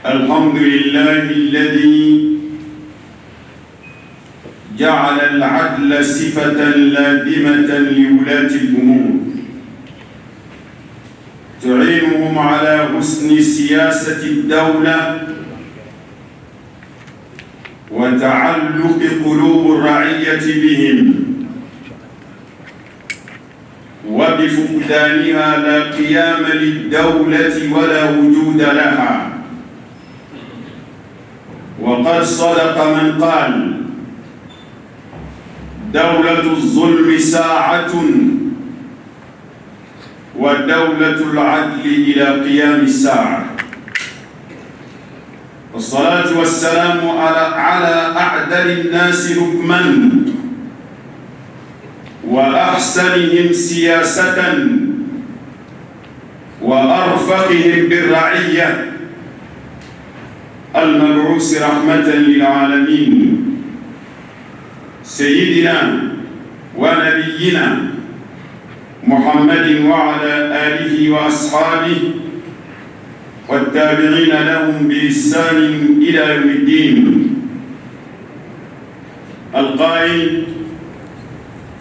الحمد لله الذي جعل العدل صفة لازمة لولاة الأمور تعينهم على حسن سياسة الدولة وتعلق قلوب الرعية بهم، وبفقدانها لا قيام للدولة ولا وجود لها. وقد صدق من قال: دولة الظلم ساعة ودولة العدل إلى قيام الساعة. والصلاة والسلام على أعدل الناس حكما وأحسنهم سياسة وأرفقهم بالرعية، المبعوث رحمة للعالمين، سيدنا ونبينا محمد وعلى آله وأصحابه والتابعين لهم بإحسان إلى يوم الدين. القائل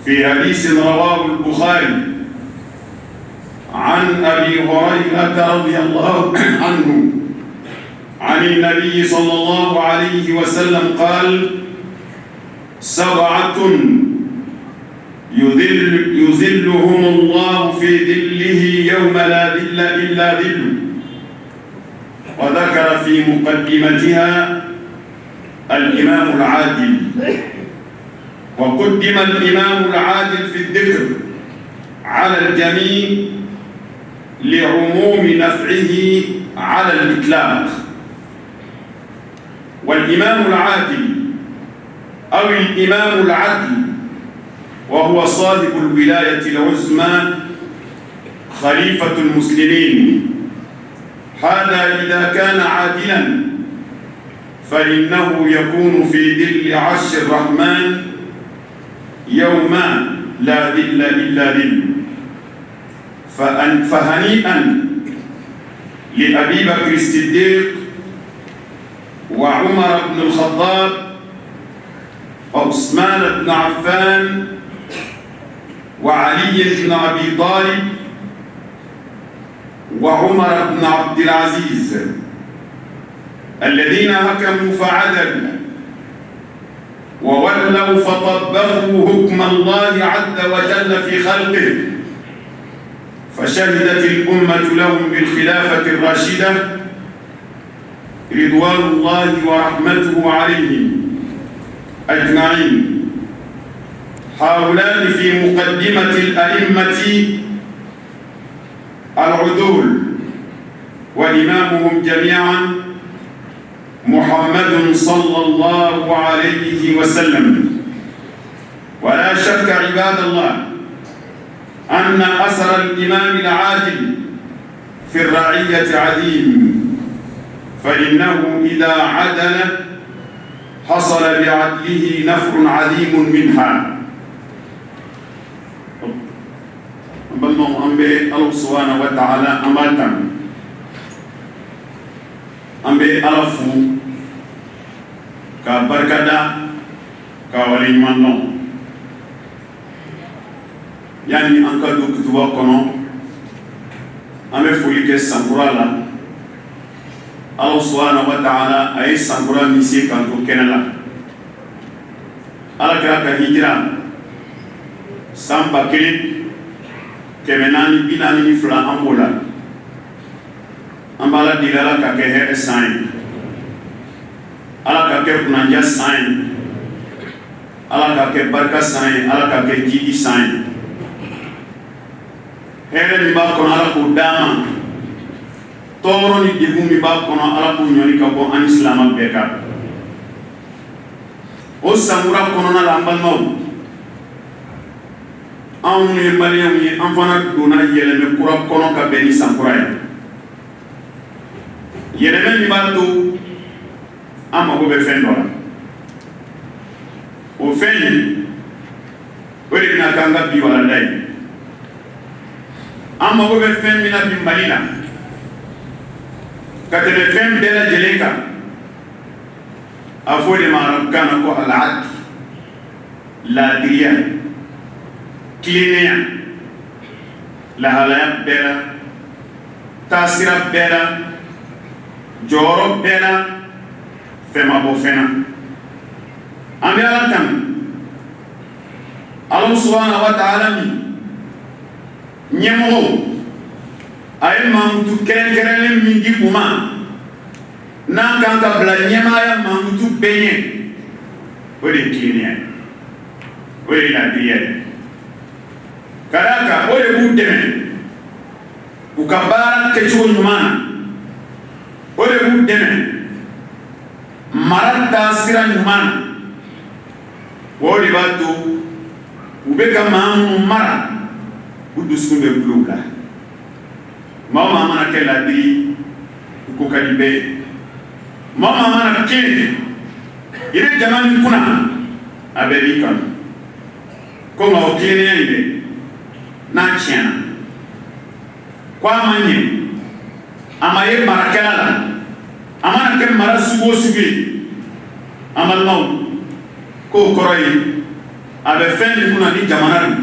في حديث رواه البخاري عن أبي هريرة رضي الله عنه عن النبي صلى الله عليه وسلم قال: سبعة يذلهم الله في ظله يوم لا ظل إلا ظله. وذكر في مقدمتها الإمام العادل، وقدم الإمام العادل في الذكر على الجميع لعموم نفعه على الإطلاق. والإمام العادل أو الإمام العدل وهو صاحب الولاية العظمى خليفة المسلمين، هذا إذا كان عادلا فإنه يكون في ظل عرش الرحمن يوم لا ظل إلا ظله. فهنيئا لأبي بكر الصديق وعمر بن الخطاب وعثمان بن عفان وعلي بن أبي طالب وعمر بن عبد العزيز، الذين حكموا فعدلوا وولوا فطبقوا حكم الله عز وجل في خلقه، فشهدت الأمة لهم بالخلافة الراشدة رضوان الله ورحمته عليهم أجمعين. هؤلاء في مقدمة الأئمة العدول، وإمامهم جميعا محمد صلى الله عليه وسلم. ولا شك عباد الله أن أثر الإمام العادل في الرعية عظيم، فإنه إذا عدل حصل بعدله نفع عظيم منها. balmam ambe Allah subhanahu wa ta'ala amatan ambe alafu ka barkada ka wali manno yani an ka do kutuba kono ambe foli ke sankura la. Allah subhanahu wa ta'ala ay sankura misi kan ko kenala ala ka hijra samba kili kemenani binani ni fula ambola ambala dilala ka ke here sign ala ka ke kunanja sign ala ka ke barka sign ala ka ke jidi sign here ni ba kono ala ko dama toro ni digu mi ba kono ala ko nyoni ka ko an islam beka o samura kono na lambal maw anw ye maliyɛnw ye an fana donna yɛlɛmɛ kura kɔnɔ ka bɛn ni sankura ye. yɛlɛmɛ min b'a to an mago bɛ fɛn dɔ la, o fɛn in o de bɛna k'an ka bi walanda ye. an mago bɛ fɛn min na bi Mali la ka tɛmɛ fɛn bɛɛ lajɛlen kan. A fɔ de ma arabukan na ko al-adl, laadiriya, tilennenya, lahalaya bɛɛ la, taasira bɛɛ la, jɔyɔrɔ bɛɛ la, fɛn ma bɔ fɛn na. An bɛ Ala tanu, Ala subhanahu wa ta'ala min ɲɛmɔgɔw a ye mankutu kɛrɛnkɛrɛnlen min di u ma n'an kan ka bila ɲɛmaaya mankutu bɛɛ ɲɛ, o de ye tilennenya ye, o de ye laadiriya ye. Ka d'a kan o de b'u dɛmɛ u ka baara kɛcogo ɲuman na, o de b'u dɛmɛ mara taasira ɲuman na, o de b'a to u bɛ ka maa minnu mara u dusukun bɛ bulon bila. Maa o maa mana kɛ laadiri u ko ka di bɛɛ ye, maa o maa mana tiɲɛ i bɛ jama min kunna a bɛɛ b'i kanu, ko nka o tilennenya in dɛ n'a tiɲɛna ko a ma ɲɛ, a ma ye marakɛla la, a mana kɛ mara sugu o sugu ye, an balimaw k'o kɔrɔ ye a bɛ fɛn min kunna ni jamana don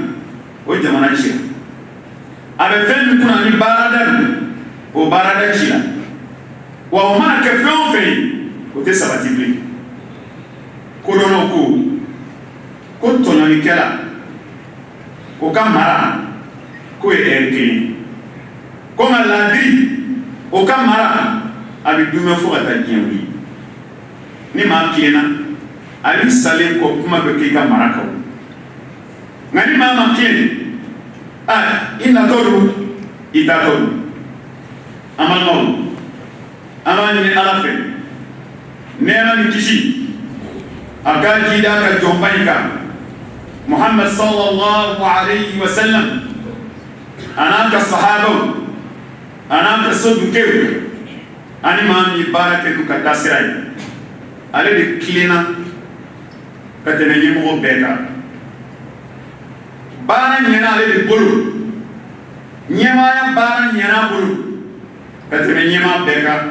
o jamana ci la, a bɛ fɛn min kunna ni baarada don o baarada ci la, wa o mana kɛ fɛn o fɛn ye o tɛ sabati bilen. Kodɔnnaw ko tɔɲɔlikɛla o ka mara k'o ye ɛri kelen, ko nka laadiri o ka mara a bɛ dunmɛ fo ka taa diɲɛ wuli. Ni maa tilenna ale salen kɔ kuma bɛ k'i ka mara kan, nka ni maa ma tilen i natɔ don i tatɔ don. An balimaw, an b'a ɲini Ala fɛ nɛɛma ni kisi a k'a jida a ka jɔnba in kan Muhammad sallallahu alayhi wa sallam a n'a ka sahabaw a n'a ka sodukew ani maa min ye baara kɛ n'u ka taasira ye. Ale de tilenna ka tɛmɛ ɲɛmɔgɔ bɛɛ kan. Baara ɲɛna ale de bolo, ɲɛmaaya baara ɲɛna a bolo ka tɛmɛ ɲɛmaa bɛɛ kan,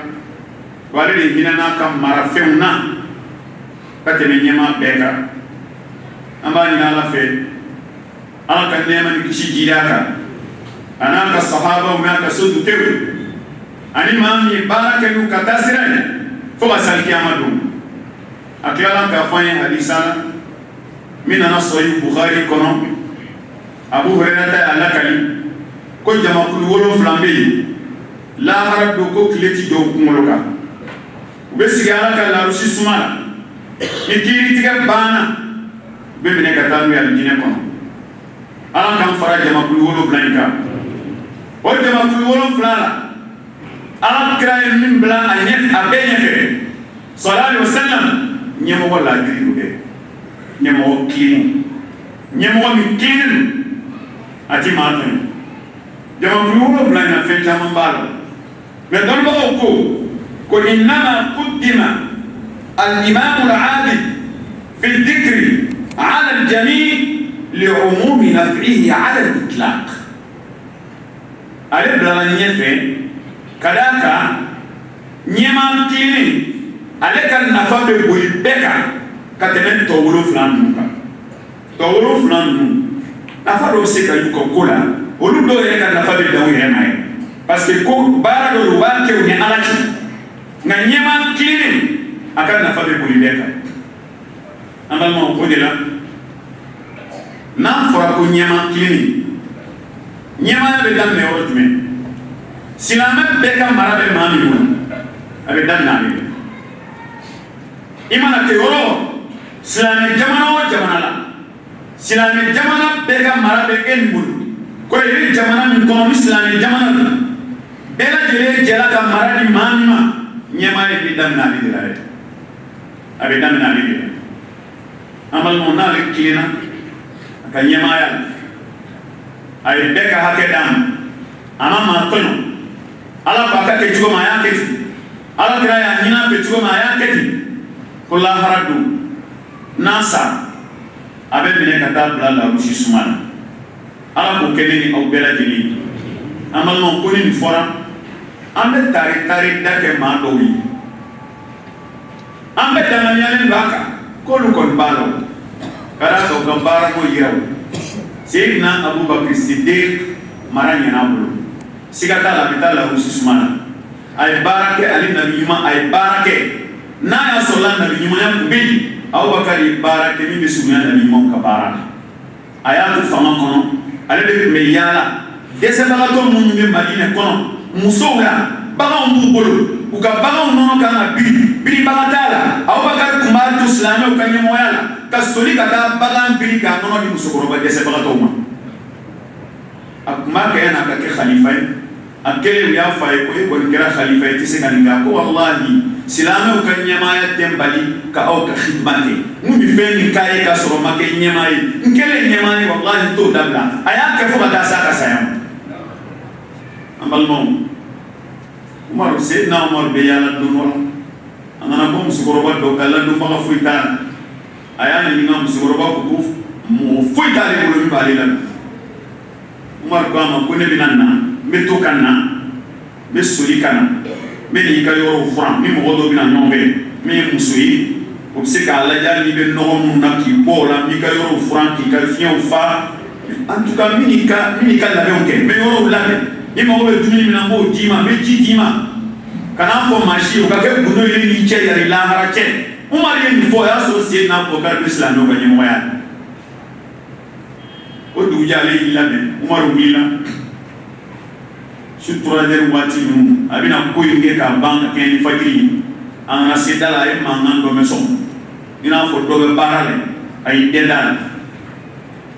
wa ale de hinɛna ka marafɛnw na ka tɛmɛ ɲɛmaa bɛɛ kan. An b'a ɲini Ala fɛ Ala ka nɛɛma ni kisi jira a kan a n'a ka sahabaw n'a ka sodukew ani maa min ye baara kɛ n'u ka taasira ye fo ka se alikiyama don. A tilala k'a fɔ an ye hadisa la min nana Sahih Bukhari kɔnɔ, Abu Hurairata y'a lakali ko jamakulu 7 bɛ yen lahara don ko tile ti jɔ u kunkolo kan, u bɛ sigi Ala ka larusi suma la, ni kiiritigɛ banna u bɛ minɛ ka taa n'u ye alijinɛ kɔnɔ. Ala k'an fara jamakulu 7 in kan. O jamakulu 7 la Ala kira ye min bila a bɛɛ ɲɛfɛ sallallahu alaihi wa sallam, ɲɛmɔgɔ laadiri don dɛ, ɲɛmɔgɔ kilen, ɲɛmɔgɔ min kilen don a ti maa tɔɲɔ. Jamakulu 7 in na fɛn caman b'a la, mais dɔnnibagaw ko innama quddima al-imamu al-adil fi dhikri ala al-jami' li'umumi naf'ihi ala al-itlaq. Ale bilala ɲɛfɛ ka d'a kan ɲɛmaa kilen ale ka nafa bɛ boli bɛɛ kan ka tɛmɛ tɔ 7 ninnu kan. Tɔ 7 ninnu nafa dɔw bɛ se ka y'u ka ko la, olu dɔw yɛrɛ ka nafa bɛ dan u yɛrɛ ma ye, parce que ko baara dɔ don u b'a kɛ u ni Ala cɛ, nka ɲɛmaa kilen a ka nafa bɛ boli bɛɛ kan. An balimaw, o de la n'an fɔra ko ɲɛmaa kilen, ɲɛmaaya bɛ daminɛ yɔrɔ jumɛn? Silamɛ bɛɛ ka mara bɛ maa min bolo a bɛ daminɛ ale de. I mana kɛ yɔrɔ silamɛ jamana o jamana la, silamɛ jamana bɛɛ ka mara bɛ e min bolo. Ko i bɛ jamana min kɔnɔ ni silamɛ jamana don, bɛɛ lajɛlen jɛra ka mara di maa min ma, ɲɛmaaya bɛ daminɛ ale de la dɛ, a bɛ daminɛ ale de la. An balimaw, n'ale tilenna a ka ɲɛmaaya la, a ye bɛɛ ka hakɛ d'a ma, a ma maa tɔɲɔ. Ala ko a ka kɛ cogo min a y'a kɛ ten, Ala kira y'a ɲini a fɛ cogo min a y'a kɛ ten. Ko lahara don n'a sara a bɛ minɛ ka taa bila larusi suma la. Ala k'o kɛ ne ni aw bɛɛ lajɛlen. An balimaw, ko ni nin fɔra ambe tari dake mandowi ambe tamanyalen baka kolu kon balo kala to gambara ko yiraw Sayyidina Abu Bakr Siddiq maranya nabulo sigata la bitala ususmana ay barake ali nabi yuma ay barake na ya solan nabi yuma ya kubili Abu Bakr barake mi bisunya nabi yuma ka baraka ayatu fama kono ale de me yala dese bagato mun be Madina kono musola baga mu bolo uka baga nono kana biri bagatala Abu Bakr kumba tu islamu kanye moyala kasoli kata baga biri ka nono di musokoro ba dese bagato ma akuma kayana ka ke khalifa akele ya fay ko kera khalifa tise kaninga ko wallahi silamu kanye maya tembali ka au ka khidmati mu bi feni kay ka soro make nyemai nkele nyemai wallahi to dabla aya ke fo kata sa ka sayam ambal mom Umar Sayyidina Umar be yala dunora anana ko musukoroba do kala do ma fuita aya ni ngam musukoroba ko mu fuita le ko bali la Umar ko ama ko ne binanna me to kanna me suri kana me ni ka yoro fran mi mo do binan nyombe me musui ko se ka la jali be no mun na ki bola mi ka yoro fran ki ka fion fa en tout cas mi ka la be onke me yoro la ni mo be dumi mina mo dima me ji dima kana fo mashi o ka ke buno ile ni che yari la hara che Umar ni fo ya so se na ko ka islam no ga ni mo ya o du jale illa me Umar wila sutura der wati nu abina ko yinge ka ban ka ni fajiri an asidala e mangan do meso ina fo do be barale ay dedal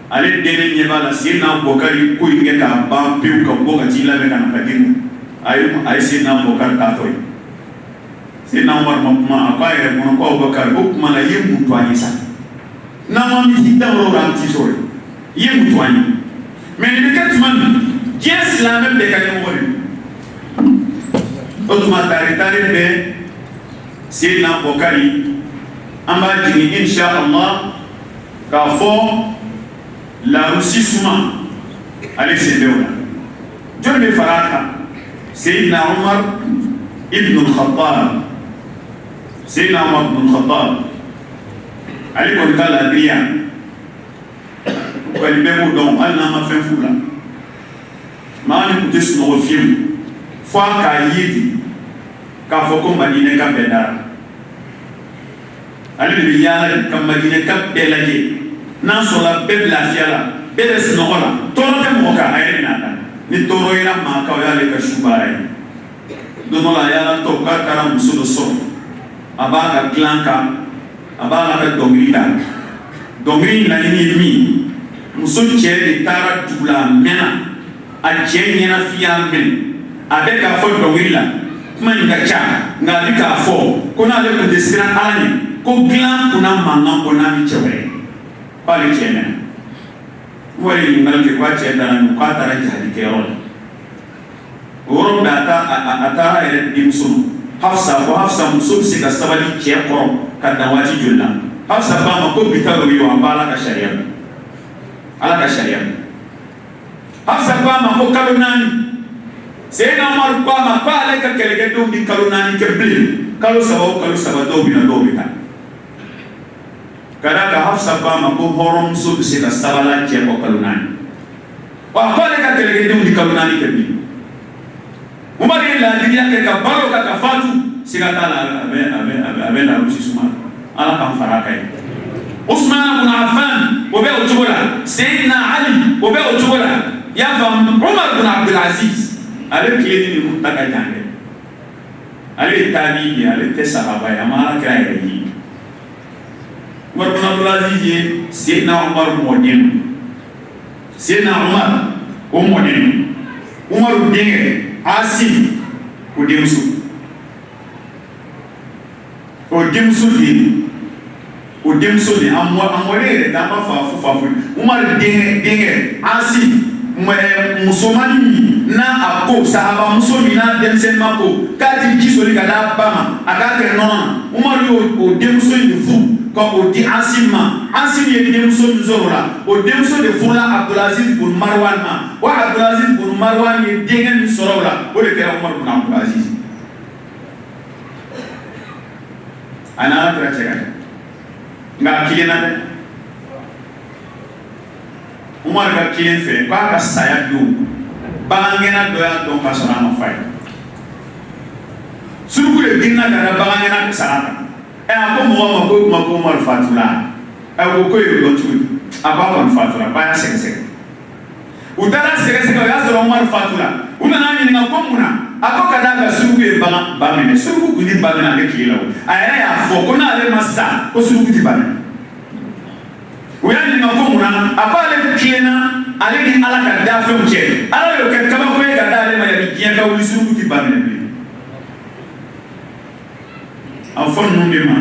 ale dene nyebala sina bokari ko yinge ka ban piu ka boga jila be kana fajiri ay sina bokar ta toy sina Umar ma akaya mo ko bokar ko kuma la yemu to anisa na ma mi tidaro ram ti sore yemu to ani mais ni kat man Yes, la même des catégories. Autrement, tari be Sayyidina Bokari amba jini inshallah ka fo la Russie souma allez c'est là. John be faraka Sayyidina Umar ibn al-Khattab Sayyidina Umar ibn al-Khattab ali kon kala biya ko libemu don alna ma fen fula maani kute sunɔgɔ fiyewu fo a k'a ye de k'a fɔ ko Madinɛ ka bɛɛ dara ale de bɛ yaala ka Madinɛ ka bɛɛ lajɛ n'a sɔrɔla bɛɛ bɛ lafiya la bɛɛ bɛ sunɔgɔ la tɔɔrɔ tɛ mɔgɔ kan a yɛrɛ n'a ta ni tɔɔrɔ yera maa kan o y'ale ka su baara ye don dɔ la a yaala tɔ k'a taara muso dɔ sɔrɔ a b'a ka dilan kan a b'a la ka dɔnkili da dɔnkili laɲini ye min muso cɛ de taara dugu la a mɛnna a cɛ ɲɛna fiya mɛn a bɛ k'a fɔ dɔnkili la kuma in ka ca nka a bɛ k'a fɔ ko n'ale tun tɛ siran ala ɲɛ ko dilan kunna mankan bɔ n'a bɛ cɛ wɛrɛ k'ale cɛ mɛnna wari ɲininkali kɛ k'a cɛ taara ɲɛ k'a taara jahalikɛyɔrɔ la o yɔrɔ bɛɛ a taara yɛrɛ denmuso ma Hafsa ko Hafsa muso bɛ se ka sabali cɛ kɔrɔ ka dan waati joli la Hafsa k'a ma ko bi ta dɔ bɛ yen an b'a ala ka sariya la ala ka sariya la Hafsa ko a ma ko kalo 4 Sayyidina Umar ko a ma ko ale ka kɛlɛkɛdenw di kalo 4 kɛ bilen kalo 3 o kalo 3 dɔw bɛ na dɔw bɛ taa ka d'a kan Hafsa ko a ma ko hɔrɔnmuso bɛ se ka sabala cɛ kɔ kalo 4 wa ko ale ka kɛlɛkɛdenw di kalo 4 kɛ bilen Umar ye laadiriya kɛ ka balo ka fatu siga t'a la a bɛ la Rusi suma ala k'an fara a kan ye Usman ibn Affan o bɛ o cogo la Sayyidina Ali o bɛ o cogo la y'a faamu Umar ibn Abdul Aziz ale tilenni de kun ta ka jan dɛ ale ye tabi'i ye ale tɛ sahaba ye a ma ala kira yɛrɛ ye Umar ibn Abdul Aziz ye Sayyidina Umar mɔden Sayyidina Umar o mɔden Umar denkɛ Asim o denmuso de a mɔden yɛrɛ t'an b'a fɔ a fo Umar denkɛ Asim musomani min n'a a ko sahaba muso min n'a denmisɛnnin ma ko k'a ti ji soli ka d'a ba ma a k'a kɛ nɔnɔ na Umar y'o denmuso in de furu o di Asim ma. Asim ye denmuso min sɔrɔ o la o denmuso de furula Abdulaziz bun Marwan ma. Wa Abdulaziz bun Marwan ye denkɛ min sɔrɔ o la o de kɛra Umar bun Abdulaziz. A n'a kɛra cɛ ka ɲɛ nka a kilenna dɛ. Umar ka kilen fɛ k'a ka saya don bagangɛnna dɔ y'a dɔn ka sɔrɔ a ma fa ye. Suruku de girinna ka da bagangɛnna ka sara kan. A ko mɔgɔ ma ko kuma ko Umar fatula. Ko ko ye dɔn cogo di? A ko a kɔni fatula k'a y'a sɛgɛsɛgɛ. U taara sɛgɛsɛgɛ o y'a sɔrɔ Umar fatula. U nana ɲininka ko mun na? A ko ka d'a kan suruku ye ba minɛ. Suruku kun ti ba minɛ ale tile la o. A yɛrɛ y'a fɔ ko n'ale ma sa ko suruku ti ba minɛ. U y'a ɲininka ko mun na? A ko ale tilenna ale ni Ala ka dafɛnw cɛ. Ala y'o kɛ kabako ye ka d'ale ma yanni diɲɛ ka wuli suruku ti ba minɛ bilen. A fɔ ninnu de ma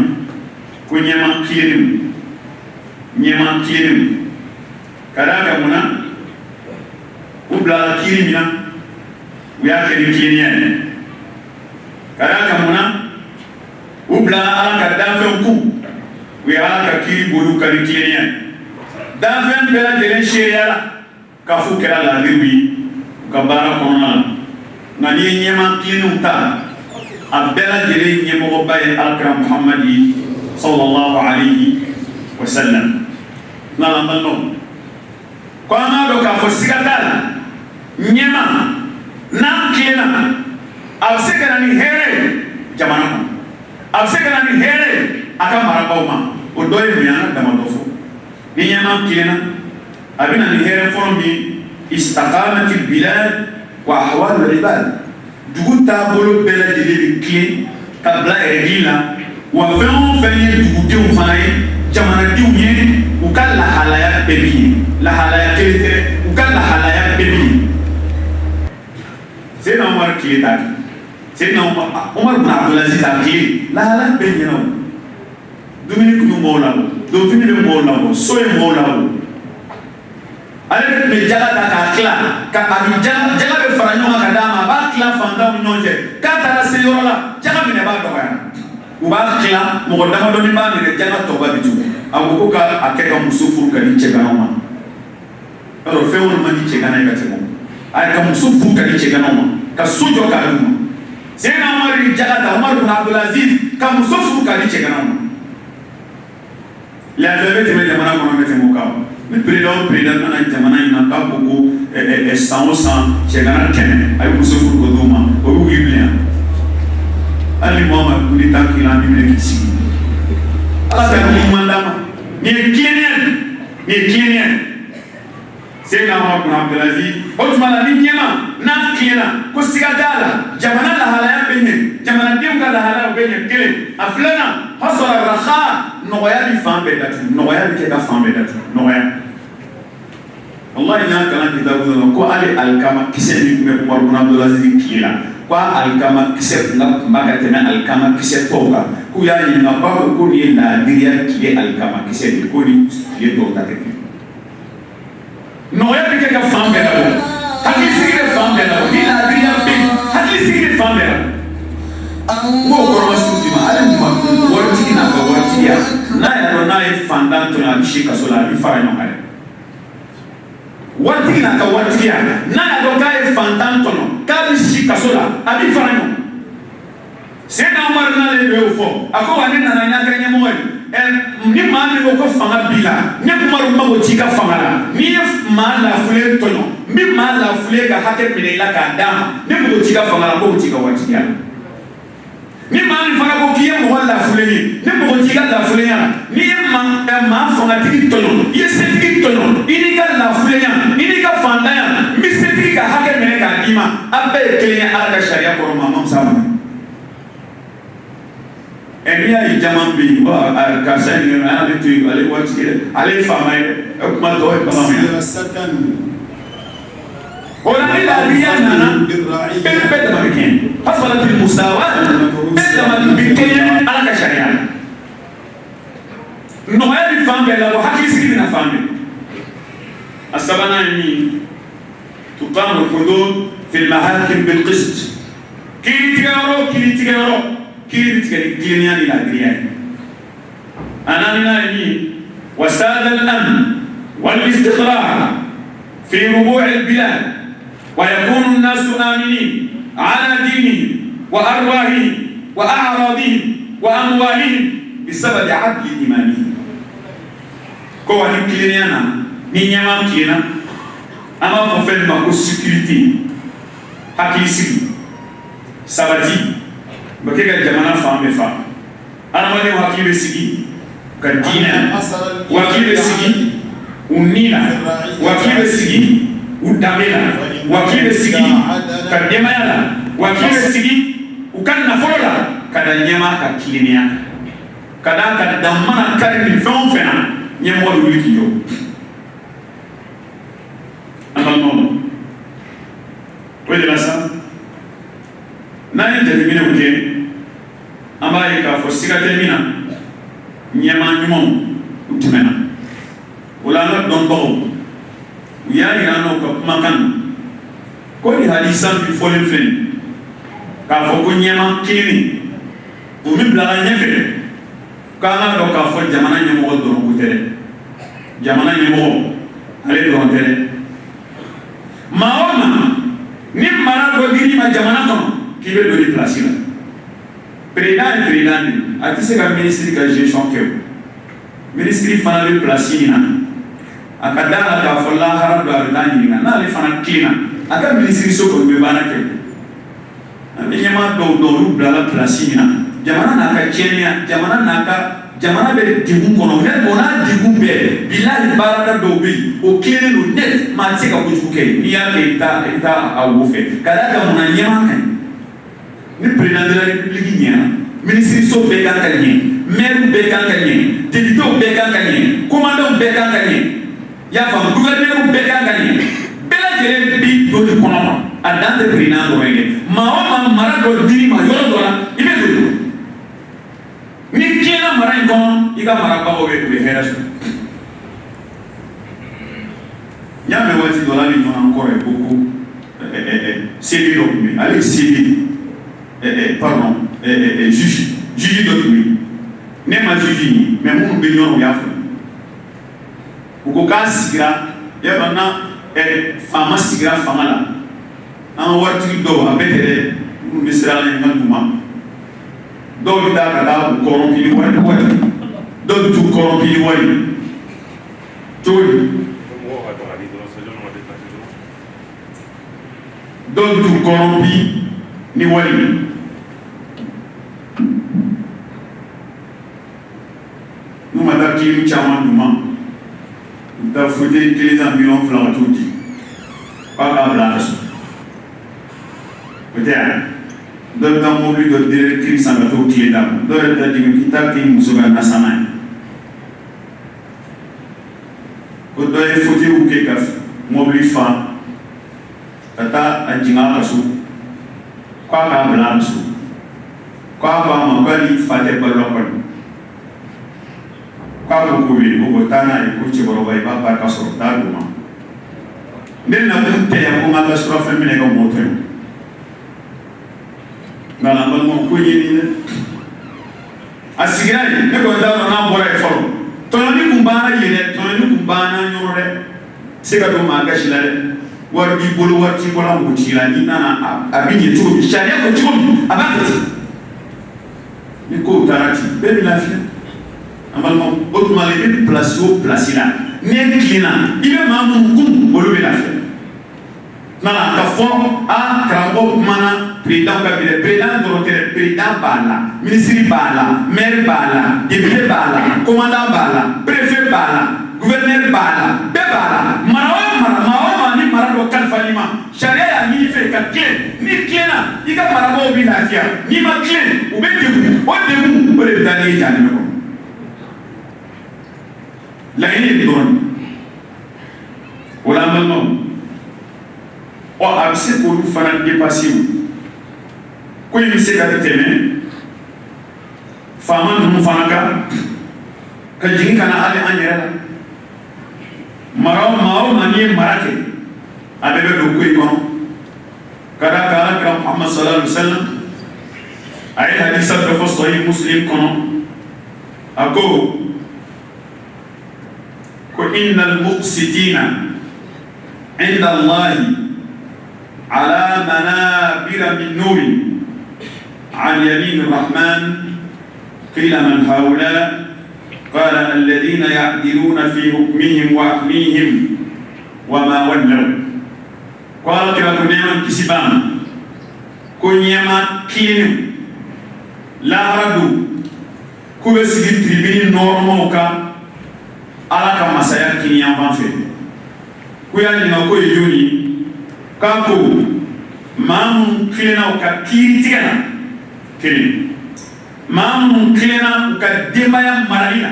ko ɲɛma tilenenw ka d'a kan mun na? U bilala kiiri min na u y'a kɛ ni tilennenya ye. Ka d'a kan mun na? U bilala Ala ka danfɛnw kun u ye Ala ka kiiri boli ka ni tilennenya ye. Danfɛn bɛɛ lajɛlen seereya la k'a fɔ u kɛra laadiriw ye u ka baara kɔnɔna la. Nka n'i ye ɲɛma tilennenw ta a bɛɛ lajɛlen ɲɛmɔgɔba ye Alakira Muhamadi sallallahu alayhi wa sallam. N'Ala ma nɔ ko an k'a dɔn k'a fɔ siga t'a la ɲɛma n'a tilenna a bɛ se ka na ni hɛrɛ ye jamana kɔnɔ. A bɛ se ka na ni hɛrɛ ye a ka marabaaw ma. O dɔ ye mun ye an ka dama dɔ fɔ. Ni ɲɛma tilenna a bɛ na ni hɛrɛ fɔlɔ min istaqamatil bilad wa ahwalul ibad. Dugu taabolo bɛɛ lajɛlen bɛ tilen ka bila règle la wa fɛn o fɛn ye dugudenw fana ye jamanadenw ye u ka lahalaya bɛɛ bi ye lahalaya kelen tɛ u ka lahalaya bɛɛ bi ye. Seydina Umar tile t'a kɛ Seydina Umar bun Abdulaziz a tile lahalaya bɛɛ ɲɛna o. Dumuni kun bɛ mɔɔw la o donfini bɛ mɔɔw la o so ye mɔɔw la o. Ale de tun bɛ jala ta k'a tila ka a bi jala bɛ fara ɲɔgɔn kan ka d'a ma a b'a tila fantanw ni ɲɔgɔn cɛ k'a taara se yɔrɔ la jala minɛ b'a dɔgɔya u b'a tila mɔgɔ damadɔni b'a minɛ jala tɔba bi tugu a ko ko k'a kɛ ka muso furu ka di cɛganaw ma yarɔ fɛn wɛrɛ man di cɛgana ye ka tɛmɛ a ye ka muso furu ka di cɛganaw ma ka so jɔ k'a d'u ma Seydina Umar ye jala ta Umar bun Abdulaziz ka muso furu ka di cɛganaw ma lafiya bɛ tɛmɛ jamana kɔnɔ bɛ tɛmɛ o kan. Ni président nana jamana in na k'a ko san o san cɛgana 100 a ye muso furu ko d'u ma o bɛ wuli bilen hali ni mɔgɔ ma coup d'état k'i la an bɛ minɛ k'i sigi Ala ka ɲuman d'a ma nin ye tilenniya ye Seydina Umar bun Abdulaziz o tuma la ni ɲɛma n'a tilenna ko siga t'a la jamana lahalaya bɛ ɲɛ jamanadenw ka lahalaya bɛ ɲɛ kelen a filanan hasɔrɔ raha nɔgɔya bi fan bɛɛ datugu nɔgɔya bi kɛ ka fan bɛɛ datugu nɔgɔya wallahi n y'a kalan kitabu dɔ ko hali alikama kisɛ min tun bɛ Umar bun Abdulaziz tile la ko alikama kisɛ tun ka kunba ka tɛmɛ alikama kisɛ tɔw kan k'u y'a ɲininka ko nin ye laadiriya tile alikama kisɛ de ko ni tile tɔw ta tɛ kelen nɔgɔya bi kɛ ka fan bɛɛ la hakilisigi bɛ fan bɛɛ la ni laadiriya bɛ yen hakilisigi bɛ fan bɛɛ la n b'o kɔrɔma sugu d'i ma hali waritigi n'a ka waritigiya n'a y'a dɔn n'a ye fantan tɔɲɔ a bɛ si kaso la a bɛ fara ɲɔgɔn kan dɛ waritigi n'a ka waritigiya n'a y'a dɔn k'a ye fantan tɔɲɔ k'a bɛ si kaso la a bɛ fara ɲɔgɔn Seydina Umar n'ale de y'o fɔ a ko wa ne nana n y'a kɛ ɲɛmɔgɔ ye ni maa min ko ko fanga b'i la ne Umaru mago t'i ka fanga la n'i ye maa lafulen tɔɲɔ n bɛ maa lafulen ka hakɛ minɛ i la k'a d'a ma ne mago t'i ka fanga la n mago t'i ka waritigiya la ni maa min fana ko k'i ye mɔgɔ lafulen ye ne mago t'i ka lafulenya la n'i ye maa fangatigi tɔɲɔ i ye setigi tɔɲɔ i n'i ka lafulenya i n'i ka fantanya n bɛ setigi ka hakɛ minɛ k'a d'i ma a bɛɛ ye kelen ye Ala ka sariya kɔrɔ maa ma fisa ma n'i y'a ye caman bɛ yen karisa in yɛrɛ ale to yen ale waritigi dɛ ale ye faama ye dɛ kuma tɔgɔ ye bagan min ye o la ni laadiriya nana bɛɛ dama bɛ kɛɲɛ hasalatil musawa bɛɛ dama bɛ kɛɲɛ Ala ka sariya la nɔgɔya bɛ fan bɛɛ la wa hakilisigi bɛna fan bɛɛ a sabanan ye min tuqamu al-hudud fi al-mahakim bil-qist kiiritigɛyɔrɔ kiiri bɛ tigɛ ni tilennenya ni laadiriya ye أنا نائمين وساد الأمن والاستقرار في ربوع البلاد ويكون الناس آمنين على دينهم وأرواحهم وأعراضهم وأموالهم بسبب عدل إيمانهم. كواني كلينيانا نينياما كينا أما فوفل ماكو سكيورتي hakisi sabati bakeka jamana fambe fa aramane hakile sigi kadina wakile sigi unina wakile sigi udamela wakile sigi kademala wakile sigi ukanna fola kada nyama ka kilinia kada ka damana karni fenfena nyemo wuliki yo amano wele lasa nani jatemina uke ambaye ka fo sigatemina nyema nyumo utimena ulana dombo uyani rano ka kumakan ko ni hadisan bi folen fen ka fo ko nyema kini umi bla nyefe kana do ka fo jamana nyemo do ko tere jamana nyemo ale do tere maona ni mara do diri ma jamana kono kibe do di place la président ati se ka ministre ka gestion ke ministre fana be place ni na akadala ka folla haram do artani na na le fana kina aka ministre so ko be bana ke ani nyama do ru bla la place ni na jamana na ka kenya jamana be digun kono ne bona digun be billahi barada do be o kene no net ma se ka kuju ke ni ya ke ta awu fe kala ka mona nyama kan ni président de la république nya ministre so be kan kan ni maire be kan kan ni député be kan kan ni commandant be kan kan ni ya fa gouverneur be kan kan ni bela jere bi do de kono adante président do ngene ma mara do diri ma yoro do la ibe do ni kiena mara ngon iga mara ba o be hera so nyame wati do la ni no encore beaucoup c'est do mi allez c'est pardon juge d'autrui ne ma juge ni mais mon be nyon ya fa uko ka sigira ya bana fama sigira fama la an warti do abetere mun misra ni nguma do da kada corrompi ni wali do tu corrompi ni wali toli do tu corrompi ni wali nous madame qui chama duma da fouté que les ambions flan tout dit pas la blage peut-être do da mo lui do directrice en bateau qui est là do da di kita ki musuga na sana ko do e fouté ou ke kaf mo lui fa tata anjinga kasu kwa ka blage kwa ma kwa ni fate balokon kwa ko wi ko tana e ko ci boro bay ba ba ka so da duma den na ko te ya ko ma ka so fa mine ko moto na la mo ko ni ni asigira ni ko da na bora e fo to ni kumbana yele to ni kumbana nyoro de se ka do ma ga shilale war bi bolo war ci bola mo ci la ni na abinye to bi sharia ko ci ko abakati ni ko tarati be mi la fi amalmo autrement les place au place là né clina il est mamu kum bolo be la fi nana ka fo a karambo mana président kabile président dorotere président bala ministre bala maire bala député bala commandant bala préfet bala gouverneur bala be bala mara ni mara do kalfalima sharia ya ni fe ka clé ni cléna iga mara bo bi la fi ni ma clé ou be de o le dani jani ko la ini don wala malmo o abse ko lu fana dépasser ko yi se ka teme fama nu fana ka jing kana ale anyera maraw mani marake abebe do ko ikono kada kala ka Muhammad sallallahu alaihi wasallam ay hadith sa ko sahih muslim kono ako وإن المقسطين عند الله على منابر من نور عن يمين الرحمن قيل من هؤلاء قال الذين يعدلون في حكمهم وأهليهم وما ولوا قال كلا كنيما كسبان كنيما كين لا ردو كوبسي تريبين نورموكا على كما سيأكين ينفع كويا لنا كوي يوني كاكو مامو كلنا وكا كيرتنا كلنا مامو كلنا وكا ديمايا مرالينا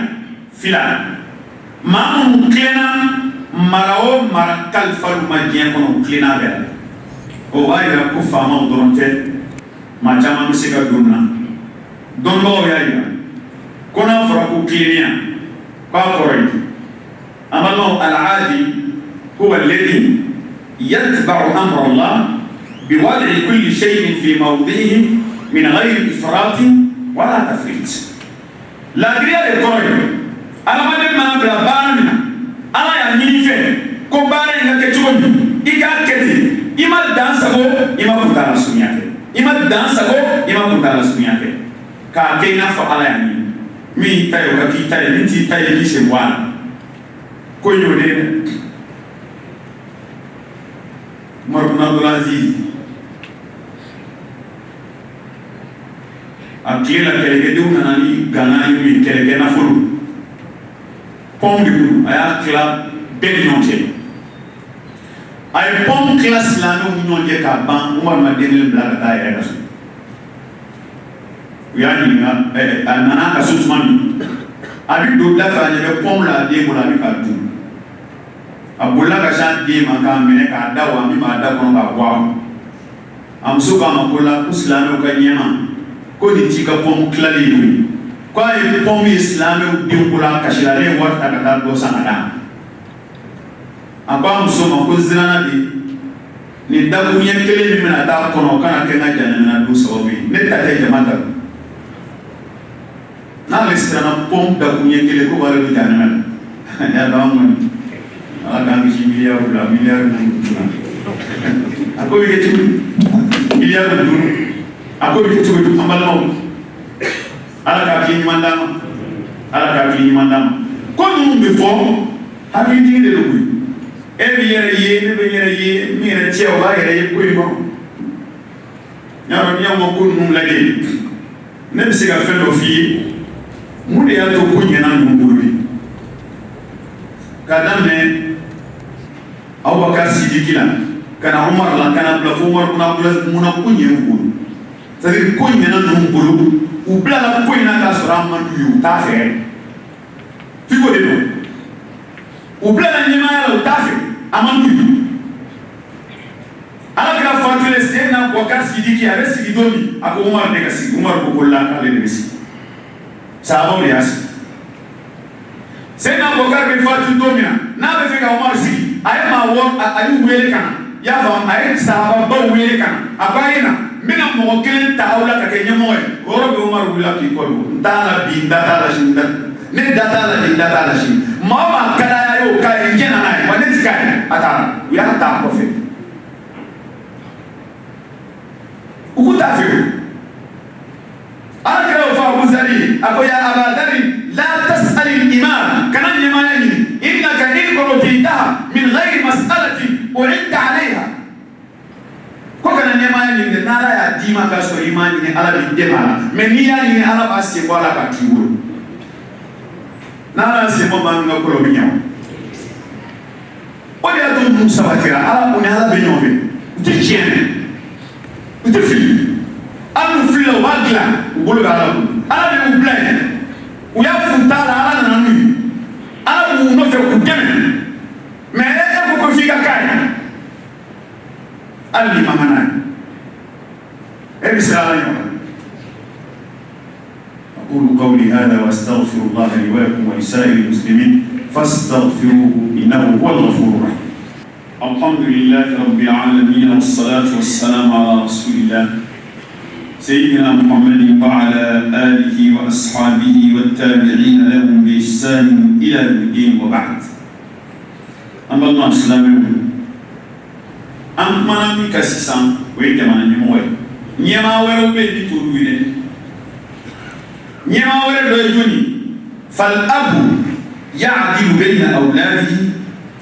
فلا مامو كلنا marawo mara kalfalu ma diɲɛ kɔnɔ tilenna bɛɛ la o b'a yira ko faamaw dɔrɔn tɛ maa caman bɛ se ka don na dɔnnibagaw y'a yira ko n'a fɔra ko tilennenya k'a kɔrɔ ye an balimaw al-aadi huwa alladhi yatba'u amra Allah biwad'i kulli shay'in fi mawdi'ihi min ghayri ifratin wala tafrit laadiriya de kɔrɔ ye adamaden mana bila baara min na ala y'a ɲini fɛ ko baara in ka kɛ cogo min i k'a kɛ ten i ma dan sago i ma kuntala surunya kɛ i ma dan sago i ma kuntala surunya kɛ k'a kɛ i n'a fɔ ala y'a ɲini min ta ye o ka k'i ta ye min t'i ta ye k'i sen bɔ a la ko in y'o de ye dɛ Umar bin Abdul Aziz a tile la kɛlɛkɛdenw nana ni gana ye min kɛlɛkɛ nafolo pom de bolo a y'a tila bɛɛ ni ɲɔgɔn cɛ a ye pom tila silamɛw ni ɲɔgɔn cɛ k'a ban Umar ma den kelen bila ka taa a yɛrɛ ka so u y'a ɲininka a nana ka so tuma min a bɛ don da fɛ a ɲɛ bɛ pom la a den bolo a bɛ k'a dun a bolila ka se a den ma k'a minɛ k'a da wa min b'a da kɔnɔ k'a bɔ a muso k'a ma ko la ko silamɛw ka ɲɛma ko nin t'i ka pom tilalen ye ko a ye pom ye silamɛw den bolo a kasila ale ye wari ta ka taa dɔ san ka d'a ma a ko a muso ma ko zirana de nin dakuruɲɛ kelen min bɛna taa kɔnɔ o kana kɛ n ka jahanamina don sababu ye ne ta tɛ jama ta n'ale siranna pom dakuruɲɛ kelen ko b'ale don jahanamina la y'a dɔn an kɔni ala k'an kisi miliyari la miliyari duuru a ko bɛ kɛ cogo di miliyari duuru a ko bɛ kɛ cogo di an balimaw ala k'a k'i ɲuman d'a ma ala k'a k'i ɲuman d'a ma ko ninnu bɛ fɔ hakilitigi de don koyi e bɛ yɛrɛ ye ne bɛ yɛrɛ ye min yɛrɛ cɛ o b'a yɛrɛ ye ko in kɔnɔ y'a dɔn n'i y'anw ka ko ninnu lajɛ ne bɛ se ka fɛn dɔ f'i ye mun de y'a to ko ɲɛna ninnu bolo bi k'a daminɛ Abubakar Sidiki la ka na Umar la ka na bila fo Umar munna ko ɲɛ u bolo c'est à dire ko ɲɛna ninnu bolo u bilala ko in na k'a sɔrɔ a man d'u ye u t'a fɛ f'i ko de don u bilala ɲɛmaaya la u t'a fɛ a man d'u ye ala kɛra fatulen Seydina Abubakar Sidiki a bɛ sigi don min a ko Umar de ka sigi Umar ko la k'ale de bɛ sigi sahabaw de y'a sigi Seydina Abubakar bɛ fatu don min na n'a bɛ fɛ ka Umar sigi a ye maa wɔɔrɔ a y'u wele ka na i y'a faamu a ye sahababaw wele ka na a ko a ye na n bɛna mɔgɔ kelen ta aw la ka kɛ ɲɛmɔgɔ ye o yɔrɔ bɛ Umar wulila k'i kɔ don n t'a la bi n da t'a la sini ne da t'a la bi n da t'a la sini maa o maa ka d'a ye o k'a ye n jɛna n'a ye wa ne ti k'a ye a t'a la u y'a ta a kɔfɛ u k'u t'a fɛ ala kɛra o fɔ Abu Zari a ko ya Aba Dari la tas'al al-imam kana ɲɛmaaya ɲini innaka in qulubtaha min ghayri mas'alatin u'idta 'alayha ko kana ɲɛmaaya ɲini dɛ n'ala y'a d'i ma k'a sɔrɔ i m'a ɲini ala b'i dɛmɛ a la mais n'i y'a ɲini ala b'a sen bɔ a la k'a k'i bolo n'ala y'a sen bɔ maa min ka ko la o bɛ ɲɛ o de y'a to ninnu sabatira ala o ni ala bɛ ɲɔgɔn fɛ u tɛ tiɲɛ u tɛ fili ala n'u filila u b'a dilan u bolo bɛ ala bolo ala de y'u bila yen u y'a f'u t'a la ala nana n'u ye ala b'u nɔfɛ k'u dɛmɛ mais e ko ko f'i ka k'a ye hali ni ma ŋana ye e bɛ siran ala ɲɔgɔn أقول قولي هذا وأستغفر الله لي ولكم ولسائر المسلمين فاستغفروه إنه هو الغفور الرحيم. الحمد لله رب العالمين والصلاة والسلام على رسول الله سيدنا محمد وعلى آله وأصحابه والتابعين لهم بإحسان إلى يوم الدين وبعد. an balima silamɛw an kumana min ka sisan o ye jamana ɲɛmɔgɔ ye ɲɛmaa wɛrɛw bɛ yen ni t'olu ye dɛ ɲɛmaa wɛrɛ dɔ ye jɔnni fal-abu ya'dilu bayna awladihi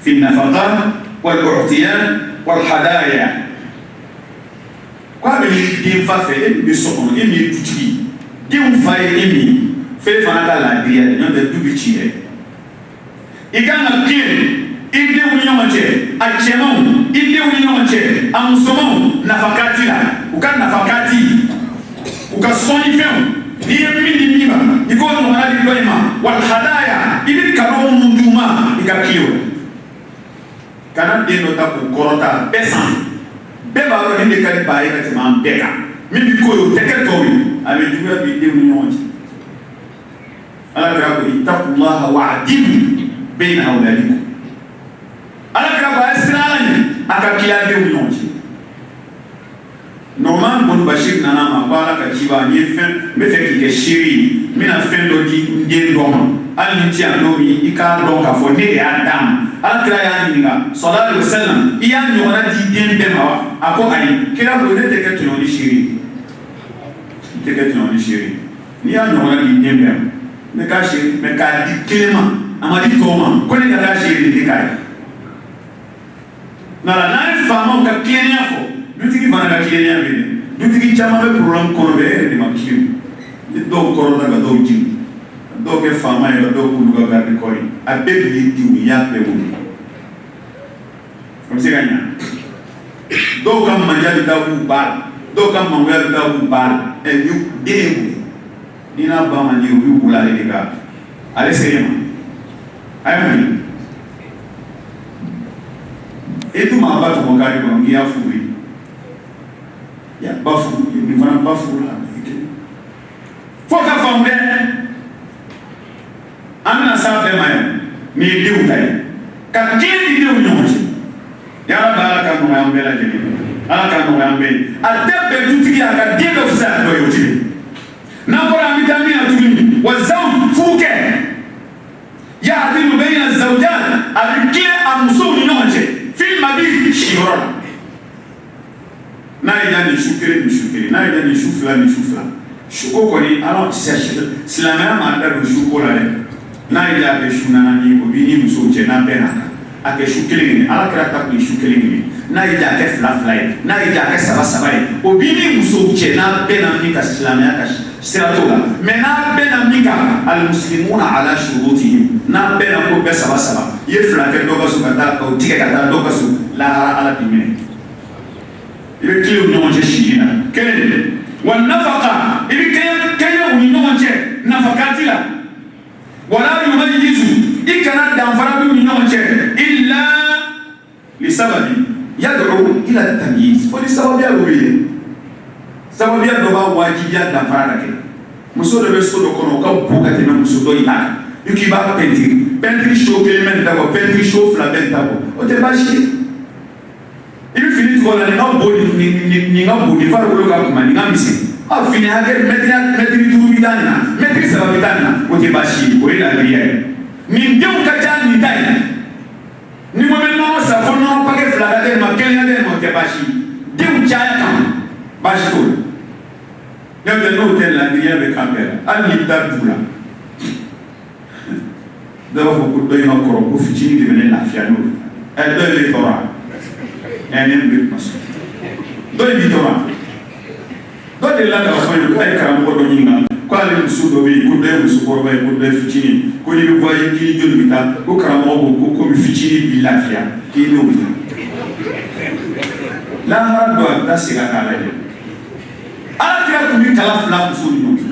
fi an-nafaqat wal-u'tiyan wal-hadaya ko a bɛ den fa fɛ e min bɛ so kɔnɔ e min ye dutigi denw fa ye e min fɛn fana ka laadiya de n'o tɛ du bɛ ci dɛ i kan ka tiɲɛ i denw ni ɲɔgɔn cɛ a cɛmanw i denw ni ɲɔgɔn cɛ a musomanw nafakati la u ka nafakati u ka sɔnnifɛnw n'i ye min di min ma i k'o ɲɔgɔnna di dɔ in ma wal hadaya i bɛ kalo minnu d'u ma i ka kilew la kana den dɔ ta k'u kɔrɔta bɛɛ sanfɛ bɛɛ b'a dɔn nin de ka di ba ye ka tɛmɛ an bɛɛ kan min bɛ ko ye o tɛ kɛ tɔw ye a bɛ juguya bi denw ni ɲɔgɔn cɛ ala kɛra ko ittaqullaha wa'dilu bayna awladikum ala kɛra ko a ye siran ala ɲɛ a ka kiladenw ni ɲɔgɔn cɛ Nu'man bin Bashir nana ma ko ala ka ci ba n ye fɛn n bɛ fɛ k'i kɛ seere ye n bɛna fɛn dɔ di n den dɔ ma hali ni ti yan don min i k'a dɔn k'a fɔ ne de y'a d'a ma ala kira y'a ɲininka sallallahu alaihi wasallam i y'a ɲɔgɔnna di den bɛɛ ma wa a ko ayi kira ko ne tɛ kɛ tɔɲɔni seere n tɛ kɛ tɔɲɔni seere n'i y'a ɲɔgɔnna di den bɛɛ ma ne k'a seere mɛ k'a di kelen ma a ma di tɔw ma ko ne ka k'a seere de k'a ye nka n'a ye faamaw ka kilennenya fɔ dutigi fana ka kilennenya bɛ yen dutigi caman bɛ problème kɔnɔ bɛ e yɛrɛ de ma kilen ni dɔw kɔrɔta ka dɔw jigin dɔw kɛ faama ye ka dɔw k'olu ka garde corps ye a bɛɛ de ye diw ye i y'a bɛɛ wolo o bɛ se ka ɲa dɔw ka manja bɛ taa k'u ba la dɔw ka mangoya bɛ taa k'u ba la den ye wuli n'i n'a ba man di o bɛ wuli ale de ka ale se ma a ye mun ye e dun maa ba tɔmɔ kari kɔnɔ n'i y'a furu ye ya ba furu nin fana ba furu la fo ka faamu dɛ an bɛna s'a bɛɛ ma yan nin ye denw ta ye ka diɲɛ di denw ni ɲɔgɔn cɛ yala ba ala ka nɔgɔya an bɛɛ lajɛlen ala ka nɔgɔya an bɛɛ ye a tɛ bɛn dutigi a ka den dɔ fisaya dɔ ye o ti bɛn n'an bɔra an bɛ taa min na tuguni wa zawj furukɛ ya'dilu bayna zawjat a bɛ tiɲɛ a musow ni ɲɔgɔn cɛ fil mabit siyɔrɔ la n'a ye da nin su kelen nin su kelen n'a ye da nin su fila nin su fila suko kɔni ala silamɛya ma da don suko la dɛ n'a ye da a kɛ su naani o b'i ni musow cɛ n'a bɛɛ n'a kan a kɛ su kelen kelen ala kɛra ta kun ye su kelen kelen n'a ye da a kɛ fila fila ye n'a ye da a kɛ saba saba ye o b'i ni musow cɛ n'a bɛɛ na min ka silamɛya ka sira t'o la mɛ n'a bɛɛ na min kan alimuslimuna ala shurutihim n'a bɛɛ na ko bɛɛ saba saba i ye fila kɛ dɔ ka so ka taa o tigɛ ka taa dɔ ka so lahara ala b'i minɛ i bɛ kilew ni ɲɔgɔn cɛ sili la kelen de wa nafaqa i bɛ kɛɲɛ u ni ɲɔgɔn cɛ nafakati la wala yumayyizu i kana danfara b'u ni ɲɔgɔn cɛ illa li sababi yad'u ila tamyiz fo ni sababuya dɔ bɛ yen sababuya dɔ b'a wajibiya danfara ka kɛ muso dɔ bɛ so dɔ kɔnɔ o ka bon ka tɛmɛ muso dɔ in kan i k'i b'a pɛntiri so kelen bɛ nin ta kɔ pɛntiri so fila bɛ nin ta kɔ o tɛ baasi ye i bɛ fini tigɛ o la nin ka bon nin ka bon nin farikolo ka kuma nin ka misɛn a fini hakɛ mɛtiri duuru bɛ taa nin na mɛtiri saba bɛ taa nin na o tɛ baasi ye o ye laadiriya ye nin denw ka ca nin ta ye ni mo bɛ nɔnɔ san fo nɔnɔ pakɛ fila ka kɛ nin ma kelen ka kɛ nin ma o tɛ baasi ye denw caya kama baasi t'o la n'o tɛ n'o tɛ laadiriya bɛ kan bɛɛ la hali n'i bɛ taa dugu la dɔw b'a fɔ ko dɔ in ma kɔrɔ ko fitinin de bɛ ne lafiya n'o ye dɔ in bɛ tɔɔrɔ a ne bɛ kuma sɔn dɔ in b'i tɔɔrɔ dɔ de la k'a fɔ ye k'a ye karamɔgɔ dɔ ɲininka k'ale muso dɔ bɛ yen ko dɔ ye musokɔrɔba ye ko dɔ ye fitinin ko n'i bɛ voyage k'i joli bɛ taa ko karamɔgɔ ko komi fitinin b'i lafiya k'i n'o bɛ taa lahara dɔ a bɛ taa segin a k'a lajɛ ala kira tun bɛ kala fila muso ni ɲɔgɔn cɛ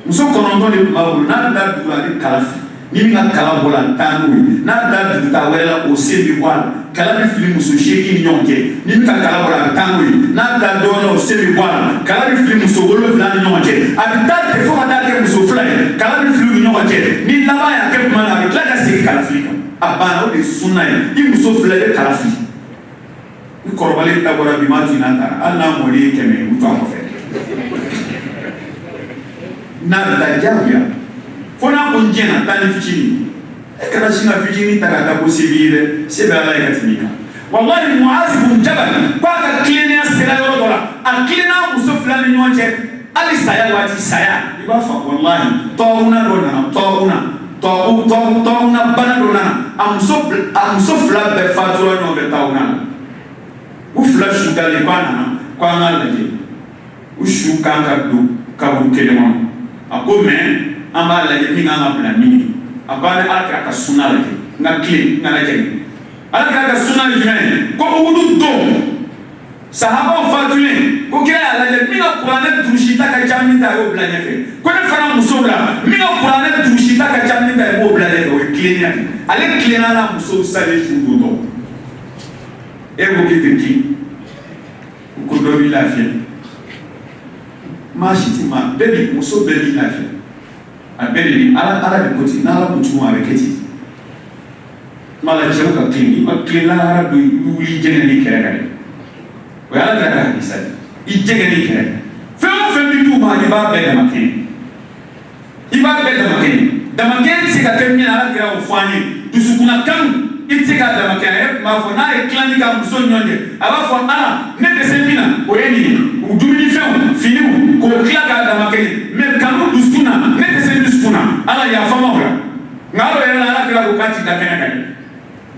muso kɔnɔntɔn de tun b'a bolo n'a bɛ taa dugu la a bɛ kala fili ni min ka kala bɔ la taa n'o ye n'a bɛ taa dugu taa wɛrɛ la o sen bɛ bɔ a la kala bɛ fili muso seegin ni ɲɔgɔn cɛ ni min ka kala bɔ la a bɛ taa n'o ye n'a bɛ taa dɔwɛrɛ la o sen bɛ bɔ a la kala bɛ fili muso wolonwula ni ɲɔgɔn cɛ a bɛ taa ten fo ka taa kɛ muso fila ye kala bɛ fili u ni ɲɔgɔn cɛ ni laban y'a kɛ tuma min a bɛ tila ka segin kala fili kan a banna o de ye sunna ye i muso fila bɛ kala fili ni kɔrɔbalen ta bɔra bi ma tun n'a taara hali n'a mɔden ye 100 u to a kɔfɛ n'a bɛ taa diyagoya fo n'a ko n jɛna taa ni fitinin kana shinga fitini takata ko sibire sebe ala ikatimika wallahi Muaz bin Jabal kwa ka kilenia sera yoro dola a kilena muso fulani nyonje ali saya wati saya iba fa wallahi tawuna dona tawuna bana dona am so fla be fatwa no be tawuna u fla shuga le bana kwa ngala je u shuka ka du ka bu kelema ako men amba la je ninga ngabla ni akane aka ka sunala je ngakli ngala je alaka ka sunna jumɛn ko olu don sahabaw fatulen ko kira ala de mina kuranɛ durusita ka ca min ta y'o bila ɲɛfɛ ko ne fana musow la mina kuranɛ durusita ka ca min ta i b'o bila ɲɛfɛ o ye tilenya de ale tilenna la musow salen su don dɔn e ko k'i tɛ ci ko dɔ b'i lafiya maa si ti ma bɛɛ bi muso bɛɛ b'i lafiya a bɛɛ de bi ala de ko ten n'ala ko cogo a bɛ kɛ ten mala cɛw ka kilen ma kilen lahara do wuli jɛgɛ ni kɛrɛ kan o y'ala ka hadisa i jɛgɛ ni kɛrɛ fɛn o fɛn bi d'u ma i b'a bɛɛ dama kɛɲɛ i b'a bɛɛ dama kɛɲɛ dama kɛɲɛ tɛ se ka kɛ min na ala kɛra o fɔ an ye dusukunna kanu i tɛ se ka dama kɛɲɛ a yɛrɛ tun b'a fɔ n'a ye tilani ka muso ɲɔgɔn cɛ a b'a fɔ ala ne dɛsɛ min na o ye nin ye u dumunifɛnw finiw k'o tila k'a dama kɛɲɛ mɛ kanu dusukun na ne dɛsɛ dusukun na ala yafa ma o la nka ala yɛrɛ la ala kɛra o k'a ti da kɛnɛ kan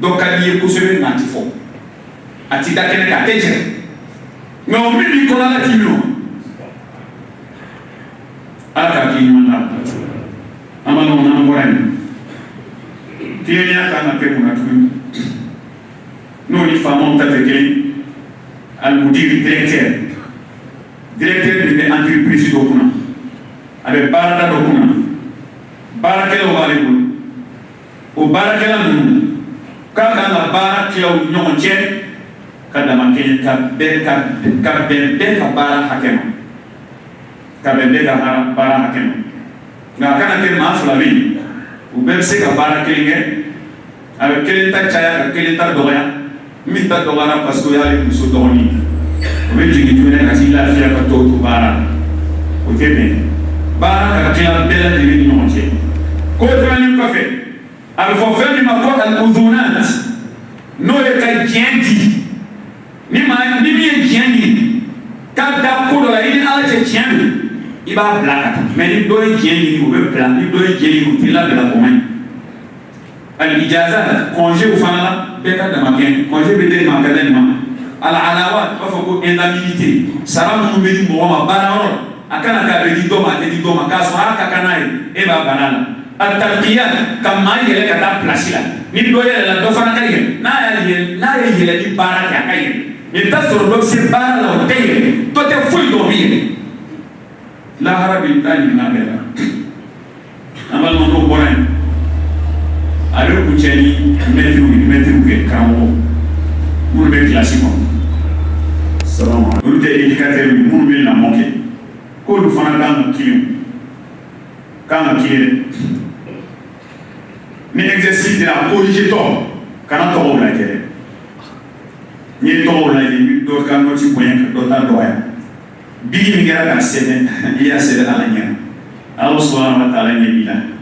donc ka di ye kosɛbɛ n'a ti fɔ a ti da kɛnɛ kan a tɛ jɛ nka o min b'i kɔnɔ ala t'i minɛ ala k'a k'i ɲuman na an b'a dɔn n'an bɔra yen tilennenya kan ka kɛ mun na tuguni n'o ni faamaw ta tɛ kelen alimudiri directeur min bɛ entreprise dɔ kunna a bɛ baarada dɔ kunna baarakɛlaw b'ale bolo o baarakɛla ninnu k'a kan ka baara kɛ u ni ɲɔgɔn cɛ ka dama kɛɲɛ ka bɛn bɛɛ ka baara hakɛ ma ka bɛn bɛɛ ka baara hakɛ ma nka a kana kɛ maa fila bɛ yen u bɛɛ bɛ se ka baara kelen kɛ a bɛ kelen ta caya ka kelen ta dɔgɔya min ta dɔgɔyara parce que o y'ale muso dɔgɔnin o bɛ jigin tuguni ka t'i lafiya ka tɔw to baara la o tɛ bɛn baara ka tila bɛɛ lajɛlen ni ɲɔgɔn cɛ ko tɛmɛnen kɔfɛ a bɛ fɔ fɛn min ma ko al-udhunat n'o ye ka diɲɛ di ni min ye diɲɛ ɲini k'a da ko dɔ la i ni ala cɛ tiɲɛ don i b'a bila ka taa mɛ ni dɔ ye diɲɛ ɲini o bɛ bila ni dɔ ye diɲɛ ɲini o t'i labila o man ɲi al-ijaza congé fana la bɛɛ ka dama kɛ congé bɛ di maa ka da nin ma al-alawat b'a fɔ ko indemnité sara minnu bɛ di mɔgɔ ma baara yɔrɔ a kana k'a bɛ di dɔ ma a tɛ di dɔ ma k'a sɔrɔ a ka kan n'a ye e b'a bana la al-tarqiyat ka maa yɛlɛ ka taa place la ni dɔ yɛlɛ la dɔ fana ka yɛlɛ n'a ye yɛlɛ ni baara kɛ a ka yɛlɛ mɛ i bɛ taa sɔrɔ dɔ bɛ se baara la o tɛ yɛlɛ dɔ tɛ foyi dɔn o bɛ yɛlɛ lahara bɛ taa ɲininka bɛɛ la an balima n'o bɔra yen a bɛ kuncɛ ni mɛtiriw kɛ karamɔgɔ minnu bɛ kilasi kɔnɔ olu tɛ éducateur minnu bɛ lamɔ kɛ k'olu fana kan ka kilen ni exercice dira corriger tɔ kana tɔgɔw lajɛ dɛ n'i ye tɔgɔw lajɛ i bɛ dɔ ka nɔti bonya ka dɔ ta dɔgɔya bigi min kɛra k'a sɛbɛn i y'a sɛbɛn ala ɲɛ ala subahana wa taala ɲɛ b'i la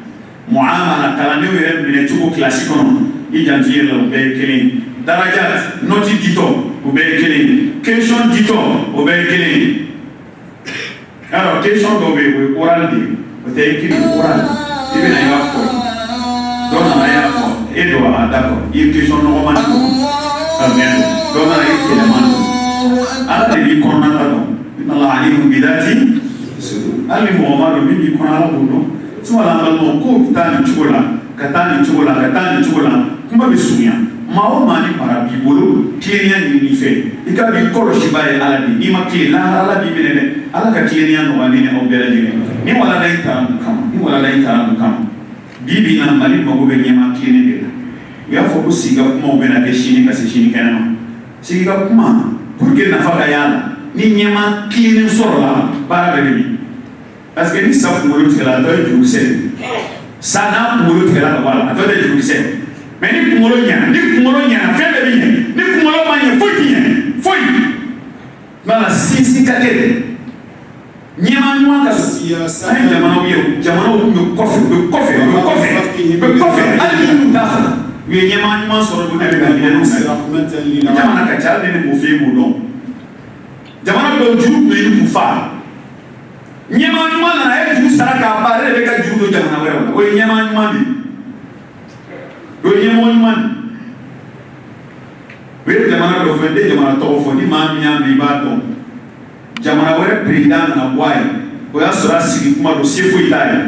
muamala kalandenw yɛrɛ minɛ cogo kilasi kɔnɔ i janto i yɛrɛ la o bɛɛ ye kelen ye daraja nɔti ditɔ o bɛɛ ye kelen ye question ditɔ o bɛɛ ye kelen ye alors question dɔw bɛ yen o ye oral de ye o tɛ écrit oral i bɛna i b'a fɔ dɔ nana i y'a fɔ e dɔ a d'accord i ye question nɔgɔman de dɔn ka mɛn dɔ nana i ye gɛlɛman dɔn ala de b'i kɔnɔna ta dɔn inna alimun bidati hali ni mɔgɔ ma dɔn min b'i kɔnɔ ala b'o dɔn sumala an balimaw kow bɛ taa nin cogo la ka taa nin cogo la ka taa nin cogo la kuma bɛ surunya maa o maa ni mara b'i bolo tilennenya ɲini fɛ i ka b'i kɔlɔsi ba ye ala de n'i ma tilen lahara ala b'i minɛ dɛ ala ka tilennenya nɔgɔya ni aw bɛɛ lajɛlen ni walanda in taara mun kama bi bi in na mali mago bɛ ɲɛmaa tilennen de la u y'a fɔ ko sigi ka kumaw bɛna kɛ sini ka se sini kɛnɛ ma sigi ka kuma pour que nafa ka y'a la ni ɲɛmaa tilennen sɔrɔ la baara bɛɛ bɛ ɲɛ parce que ni sa kunkolo tigɛla a tɔ ye jurukisɛ de sa n'a kunkolo tigɛla ka bɔ a la a tɔ tɛ jurukisɛ mais ni kunkolo ɲɛna fɛn bɛɛ bɛ ɲɛ ni kunkolo ma ɲɛ foyi ti ɲɛ foyi voilà sinsin ka kɛ ɲɛmaa ɲuman ka an ye jamanaw ye jamanaw tun bɛ kɔfɛ أخلاقهم kɔfɛ hali minnu t'a fɔ u ye ɲɛmaa ɲuman sɔrɔ don ne bɛ ka ɲɛnɛw na رحمة للعالمين. jamana ka ca hali ne m'o fɛ b'o dɔn jamana dɔw juru tun bɛ yen k'u fa ɲɛmaa ɲuman nana a ye juru sara k'a ban ale de bɛ ka juru don jamana wɛrɛw la o ye ɲɛmaa ɲuman de ye o ye ɲɛmɔgɔ ɲuman de ye u ye jamana dɔ fɔ n tɛ jamana tɔgɔ fɔ ni maa min y'a mɛn i b'a dɔn jamana wɛrɛ perezidan nana bɔ a ye o y'a sɔrɔ a sigi kuma don se foyi t'a ye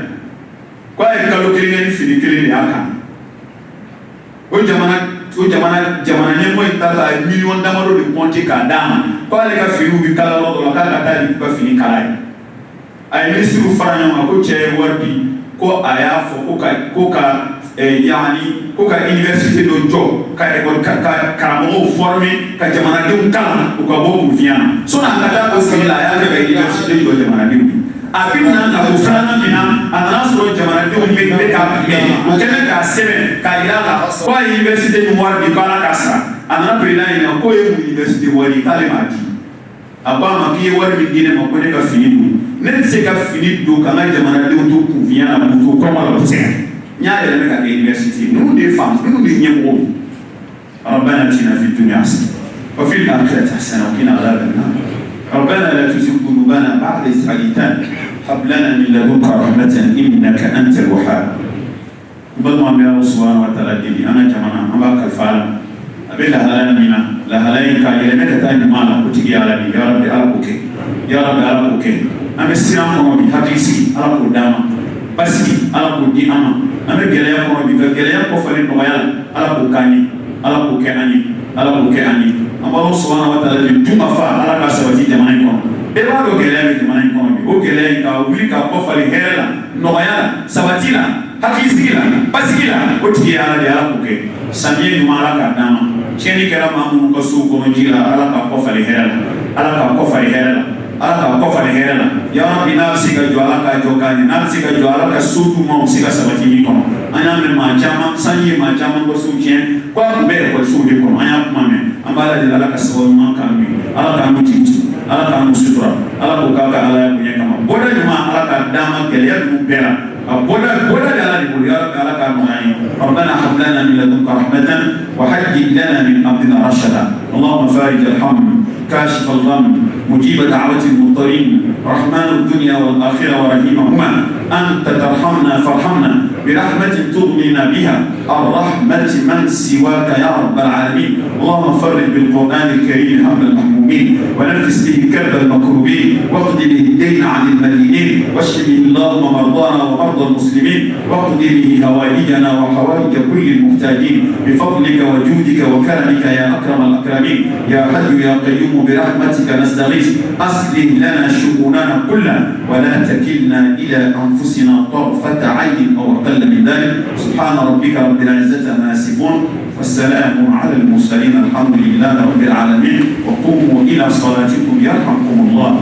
ko a ye kalo kelen kɛ ni fini kelen de y'a kan o jamana ɲɛmɔgɔ in ta ka miliyɔn damadɔ de kɔnti k'a d'a ma ko ale ka finiw bɛ kala yɔrɔ dɔ la k'a ka taa di k'u ka fini kala ye a ye minisiriw fara ɲɔgɔn kan ko cɛ ye wari di ko a y'a fɔ ko ka université dɔ jɔ ka karamɔgɔw former ka jamanadenw kalan u ka bɔ kunfiya na sɔnni a ka taa o fini la a y'a kɛ ka université jɔ jamanadenw ye a bɛ na ka o filanan min na a nana sɔrɔ jamanadenw bɛ k'a minɛ o kɛlen k'a sɛbɛn k'a yira a la ko a ye université ni wari di k'ala k'a sara a nana président ɲininka k'o ye mun université wari ye k'ale m'a di a ko a ma k'i ye wari min di ne ma ko ne ka fini don ne tɛ se ka fini don ka n ka jamanadenw to kunfiya na k'u to kɔngɔ la o tɛ se ka n y'a yɛlɛmɛ ka kɛ université ninnu de ye faama ninnu de ye ɲɛmɔgɔw ربنا اتنا في الدنيا حسنه وفي الاخره حسنه وقنا عذاب النار ربنا لا تزغ قلوبنا بعد إذ هديتنا هب لنا من لدنك رحمه انك انت الوهاب بلما يا سبحانه وتعالى دي انا جماعه ما كفاله ابي لهلان منا لهلان كا يلمه كتاني مالا كتي يا ربي يا ربي ألقوك يا ربي ألقوك أنا سيران كم بحديثي ألقو داما بسكي ألقو دي أما أنا جليا كم بجليا كفرين نويا ألقو كاني ألقو كأني ألقو كأني أما الله سبحانه وتعالى دوما فا ألقى سوتي جماعين كم إبغى لو جليا جماعين كم بي أو جليا كأولي كفرين هلا نويا سوتي لا حديثي لا بسكي لا كتي يا ربي ألقوك سامي نمارا كداما tiɲɛni kɛra maa minnu ka sow kɔnɔ ji la ala k'a kɔfari hɛrɛ la ala k'a kɔfari hɛrɛ la ala k'a kɔfari hɛrɛ la yarabi n'a bɛ se ka jɔ ala k'a jɔ k'a ɲɛ n'a bɛ se ka jɔ ala ka so d'u ma u bɛ se ka sabati min kɔnɔ an y'a mɛn maa caman sanji ye maa caman ka sow tiɲɛ ko a tun bɛ ekɔlisow de kɔnɔ an y'a kuma mɛn an b'a lajɛ ala ka sababu ɲuman k'an bi ala k'an n'u jigi ala k'an n'u sutura ala k'o k'a ka ala bonya kama bɔda ɲuman ala k'a d'a ma gɛlɛya ninnu bɛɛ la بودا على البول يا رب على كرمه ربنا هب لنا من لدنك رحمة وهيئ لنا من أمرنا رشدا اللهم فارج الهم كاشف الغم مجيب دعوة المضطرين رحمن الدنيا والآخرة ورحيمهما أنت ترحمنا فارحمنا برحمة تغنينا بها الرحمة من سواك يا رب العالمين اللهم فرج بالقرآن الكريم هم المحمومين ونفس به كرب المكروبين واقض به الدين عن المدينين واشف به اللهم مرضانا ومرضى المسلمين واقض به هوائجنا وحوائج كل المحتاجين بفضلك وجودك وكرمك يا أكرم الأكرمين يا حي يا قيوم برحمتك نستغيث أصلح لنا شؤوننا كلها ولا تكلنا إلى أنفسنا طرفة عين أو أقل من ذلك سبحان ربك رب العزة عما يصفون والسلام على المرسلين الحمد لله رب العالمين وقوموا إلى صلاتكم يرحمكم الله.